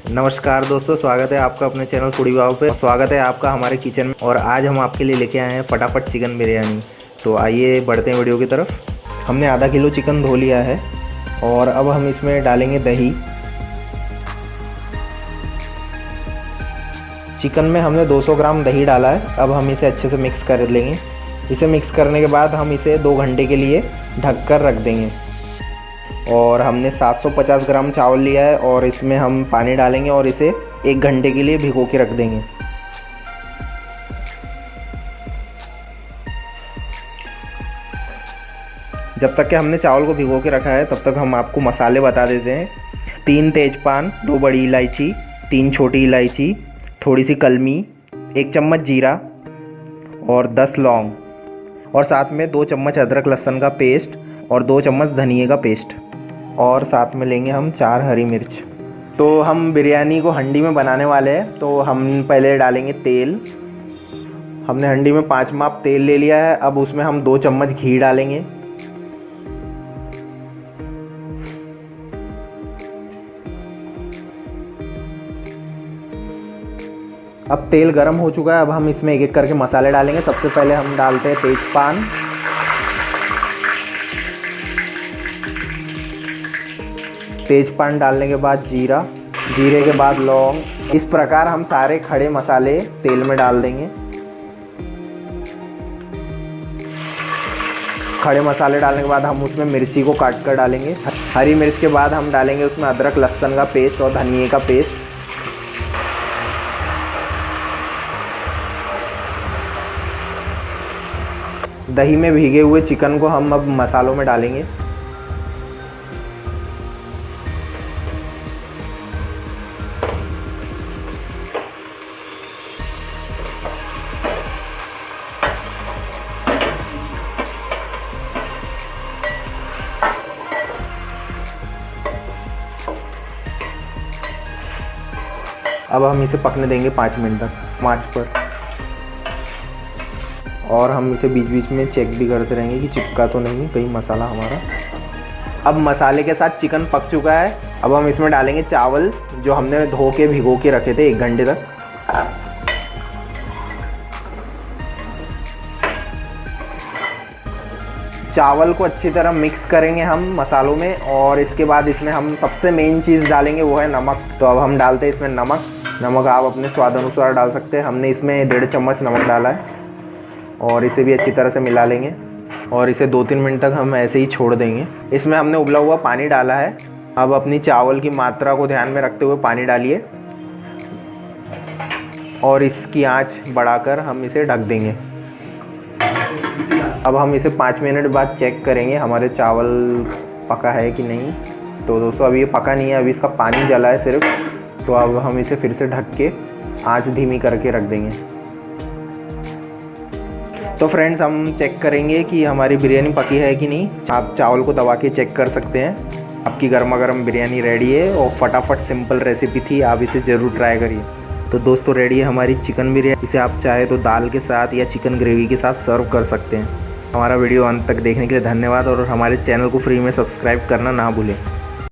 नमस्कार दोस्तों, स्वागत है आपका अपने चैनल फूडी बाबू पे। स्वागत है आपका हमारे किचन में। और आज हम आपके लिए लेके आए हैं फटाफट चिकन बिरयानी। तो आइए बढ़ते हैं वीडियो की तरफ। हमने आधा किलो चिकन धो लिया है और अब हम इसमें डालेंगे दही। चिकन में हमने 200 ग्राम दही डाला है। अब हम इसे अच्छे से मिक्स कर लेंगे। इसे मिक्स करने के बाद हम इसे 2 घंटे के लिए ढक कर रख देंगे। और हमने 750 ग्राम चावल लिया है और इसमें हम पानी डालेंगे और इसे 1 घंटे के लिए भिगो के रख देंगे। जब तक कि हमने चावल को भिगो के रखा है तब तक हम आपको मसाले बता देते हैं। 3 तेज़पान, 2 बड़ी इलायची, 3 छोटी इलायची, थोड़ी सी कलमी, 1 चम्मच जीरा और 10 लौंग, और साथ में 2 चम्मच अदरक लहसुन का पेस्ट और 2 चम्मच धनिए का पेस्ट, और साथ में लेंगे हम 4 हरी मिर्च। तो हम बिरयानी को हंडी में बनाने वाले हैं, तो हम पहले डालेंगे तेल। हमने हंडी में 5 माप तेल ले लिया है। अब उसमें हम 2 चम्मच घी डालेंगे। अब तेल गरम हो चुका है। अब हम इसमें एक एक करके मसाले डालेंगे। सबसे पहले हम डालते हैं तेज़पान, तेज़पान डालने के बाद जीरा, जीरे के बाद लौंग। इस प्रकार हम सारे खड़े मसाले तेल में डाल देंगे। खड़े मसाले डालने के बाद हम उसमें मिर्ची को काट कर डालेंगे। हरी मिर्च के बाद हम डालेंगे उसमें अदरक लहसुन का पेस्ट और धनिए का पेस्ट। दही में भीगे हुए चिकन को हम अब मसालों में डालेंगे। अब हम इसे पकने देंगे 5 मिनट तक आंच पर, और हम इसे बीच बीच में चेक भी करते रहेंगे कि चिपका तो नहीं कहीं मसाला हमारा। अब मसाले के साथ चिकन पक चुका है। अब हम इसमें डालेंगे चावल जो हमने धो के भिगो के रखे थे 1 घंटे तक। चावल को अच्छी तरह मिक्स करेंगे हम मसालों में, और इसके बाद इसमें हम सबसे मेन चीज़ डालेंगे, वो है नमक। तो अब हम डालते हैं इसमें नमक। नमक आप अपने स्वाद अनुसार डाल सकते हैं। हमने इसमें 1.5 चम्मच नमक डाला है, और इसे भी अच्छी तरह से मिला लेंगे और इसे 2-3 मिनट तक हम ऐसे ही छोड़ देंगे। इसमें हमने उबला हुआ पानी डाला है। अब अपनी चावल की मात्रा को ध्यान में रखते हुए पानी डालिए और इसकी आंच बढ़ाकर हम इसे ढक देंगे। अब हम इसे 5 मिनट बाद चेक करेंगे हमारे चावल पका है कि नहीं। तो दोस्तों अभी ये पका नहीं है, अभी इसका पानी जला है सिर्फ। तो अब हम इसे फिर से ढक के आंच धीमी करके रख देंगे। तो फ्रेंड्स हम चेक करेंगे कि हमारी बिरयानी पकी है कि नहीं। आप चावल को दबा के चेक कर सकते हैं। आपकी गर्मा गर्म बिरयानी रेडी है और फटाफट सिंपल रेसिपी थी, आप इसे ज़रूर ट्राई करिए। तो दोस्तों रेडी है हमारी चिकन बिरयानी। इसे आप चाहे तो दाल के साथ या चिकन ग्रेवी के साथ सर्व कर सकते हैं। हमारा वीडियो अंत तक देखने के लिए धन्यवाद, और हमारे चैनल को फ्री में सब्सक्राइब करना ना भूलें।